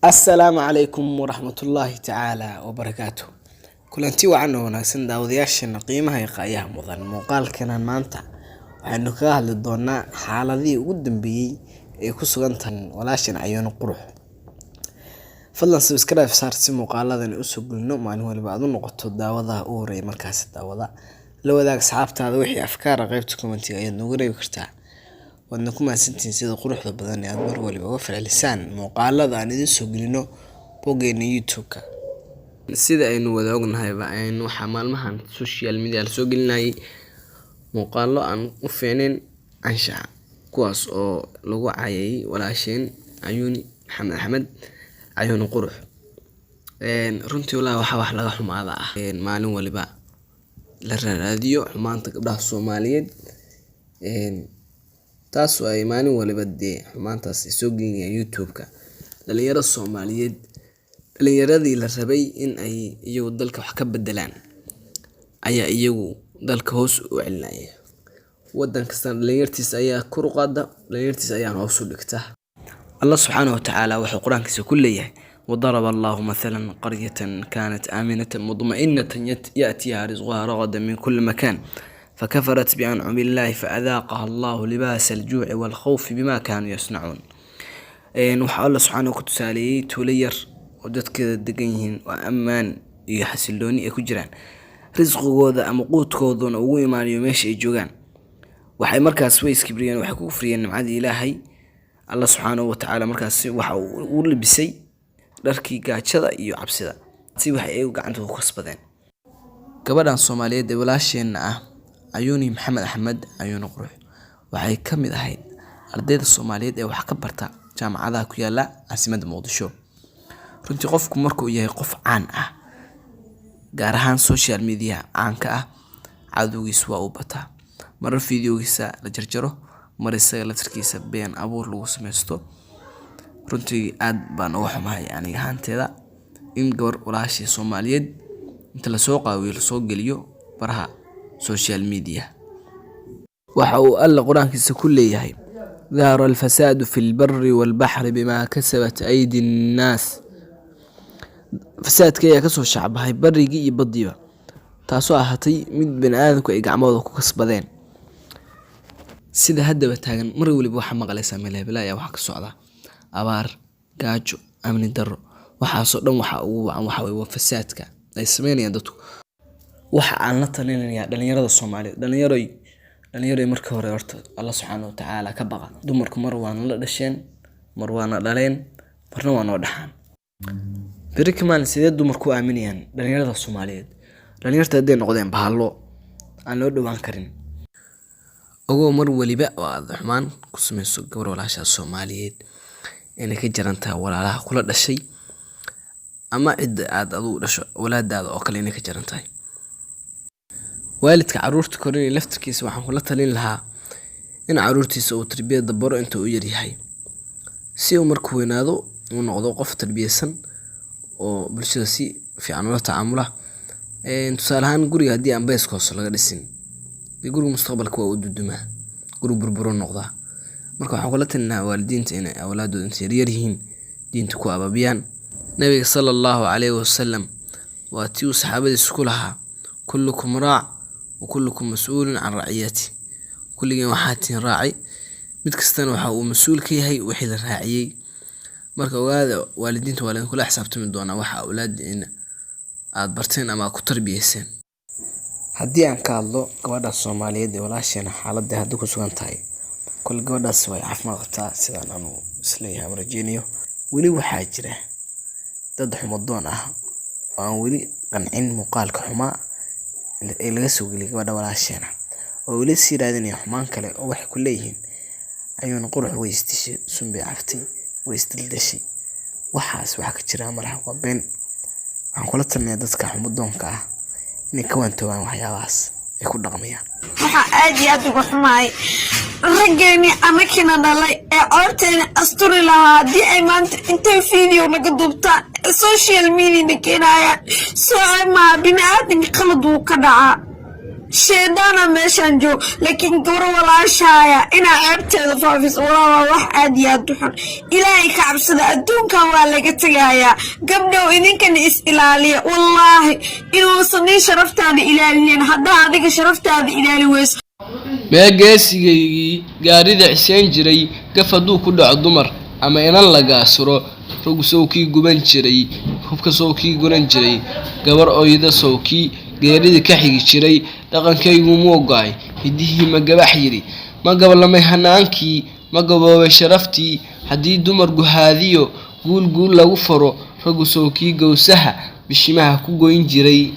السلام عليكم ورحمة الله تعالى وبركاته. كلنتي وعنه وناسن داودياشنا قيمها يقايا مدن muuqaal kana maanta waxaanu ka hadli doonaa xaaladii ugu dambeeyay ee ku sugantan walaashan Ayuun Qurux. Fadlan subscribe saar si muuqaaladan u soo gulno maalin walba aad u noqoto daawada u horeey markaas daawada la wadaag asxaabtaada wixii afkaar qaybta commentiga ayaad noogu reebi kartaa. wadna ku maasantiin sida quruxda badan ee aad mar waliba uga falcelisaan muuqaalada aan idin soo gelino boggeena YouTube-ka. sida aynu wada ognahay waxa maalmahan social media la soo gelinayay muuqaalo aan u fiicnayn anshax kuwaas oo lagu caayay walaasheen Ayuun Maxamed Ayuun Qurux. runtii walaa waxa wax laga xumaada ah maalin waliba la raadiyo xumaanta gabdhaha Soomaaliyeed taas oo ay maalin waliba xumaantaas soo gelinayaan YouTube-ka. dhalinyarada Soomaaliyeed dhalinyaradii la rabay in ay iyagu dalka wax ka bedelaan ayaa iyagu dalka hoos u celinaya. wadan kasta dhalinyartiisa ayaa kor u qaada, dhalinyartiisa ayaa hoos u dhigta. Allah subhanahu wa ta'ala wuxuu quraankiisa ku leeyahay وضرب الله مثلا قرية كانت آمنة مطمئنة يأتيها رزقها رغدا من كل مكان فكفرت بأنعم الله فأذاقها الله لباس الجوع والخوف بما كانوا يصنعون. وحا الله سبحانه وتعالى تولير وددك دقنيهن وأمان يحسلوني أكو جران رزقooda ama quudkooduna ugu imaanayo meesha ay joogaan. waxay markaas way iskibriyeen waxay ku friyeen nimcada Ilaahay. Allah subhanahu wa ta'ala markaas waxa uu libisay dharkii gaajada iyo cabsida si wax ay gacanta ku kasbadeen. gabadhan Soomaaliyeed ee walaasheena ah Ayuun Maxamed Ayuun Qurux waxay kamid ahayd ardayda Soomaaliyeed ee wax ka barta jaamacadaha ku yaala caasimadda Muqdisho. runtii qofku markuu yahay qof caan ah gaar ahaan social media caanka ah cadowgiisa waa u bataa. marar fiidiyogiisa la jarjaro, mar isaga laftirkiisa been abuur lagu sameysto. runtii aad baan uga xumahay aniga ahaanteeda in gabar walaashii Soomaaliyeed inta la soo qaawiyo la soo geliyo baraha social media. waxa uu alla quraankiisa ku leeyahay ظهر الفساد في البر والبحر بما كسبت أيدي الناس. fasaadka ayaa ka soo shacbahay barigii iyo badiba taasoo ahaatay mid bani'aadamku ay gacmooda ku kasbadeen. sida haddaba taagan mar waliba waxa maqlaysaa meel hebel ayaa wax ka socda abaar, gaajo, amni darro. waxaasoo dhan waxa ugu wacan waxa weeye fasaadka ay sameynayaan dadku. waxa aan la talinayaa dhalinyarada Soomaaliyeed dhalinyaro marka hore horta Allah subhanahu wa ta'ala ka baqa. dumarku mar waana la dhasheen, mar waana dhaleen, marna waana dhaxaan. بركمان سيدات dumarku aaminayaan dhalinyarada Soomaaliyeed. dhalinyarta haday noqdeen bahalo aan loo dhawaan karin. ogow mar waliba waa xumaan ku sameyso gabar walaasha Soomaaliyeed inay ka jarantaa walaalaha kula dhashay ama cid aad adu dhasho walaadaada oo kale inay ka jarantahay. waalidka caruurta korinay laftirkiisa waxaan kula talin lahaa in caruurtiisa uu tarbiyada baro inta uu yar yahay si uu markuu weynaado uu noqdo qof tarbiyeysan oo bulshada si fiican ula tacaamula. tusaale ahaan guriga haddii aan beeska hoose laga dhisin guriga mustaqbalka waa u dudumaa, guri burburo noqda. marka waxaan kula talinayaa waalidiinta inay awlaadooda inta yar yihiin diinta ku ababiyaan. nabiga sallallahu alayhi wasallam waa tii saxaabadiisa ku lahaa kullukum raac wa kullukum mas'uulun can raciyati. kulligeen waxaa tiin raacay, mid kastana waxa uu mas'uul ka yahay wixii la raaciyay. marka ogaada waalidiinta waa kula xisaabtami doona waxa awlaadiina aad barteen ama ku tarbiyeyseen. haddii aan ka hadlo gabadha Soomaaliyeed ee walaasheena xaaladda hadda ku sugan tahay kul gabadhaas way caafimaad qabtaa sidaan aanu isleeyahay rajeynayo. weli waxaa jira dad xumadoon ah oo aan weli qancin muuqaalka xumaa ee laga soo geliyay gabadha walaasheena oo weli sii raadinaya xumaan kale oo wax ku leeyihiin Ayuun Qurux way istishay, sunbay caftay, way isdildashay. waxaas waxa ka jira marxa waa been. waxaan kula talinayaa dadka xumadoonka ah inay ka waantoobaan waxyaabahaas ay ku dhaqmayaan. waxa aad iyo aad uga xumaay raggeeni amakina dhalay ee coorteena asturi lahaa haddii ay maanta intay video naga duubtaan social media keenayaan soo ma bini'aadamka qalad uu ka dhacaa. sheedana meeshan joog laakiin gabar walaashaya ina ceebteeda faafis walaa wax aad iyo aad u xun ilaahay ka cabsada adduunkan waa laga tagayaa gabdhow idinkan is ilaaliya wallaahi inuu sanin sharaftaada ilaaliyeen haddaa adiga sharaftaada ilaali weyso meegeesigii gaarida ciseen jiray gafaduu ku dhaco dumar ama inan laga asuro rug sawkii guban jiray hubka sawkii guran jiray gabar ooyada sawkii geerida ka xigi jiray dhaqankaygu moogaay hidihii ma gabax yiri ma gabalamay hanaankii ma gaboobay sharaftii haddii dumar guhaadiyo guul lagu faro rug sawkii gowsaha bishimaha ku goyn jiray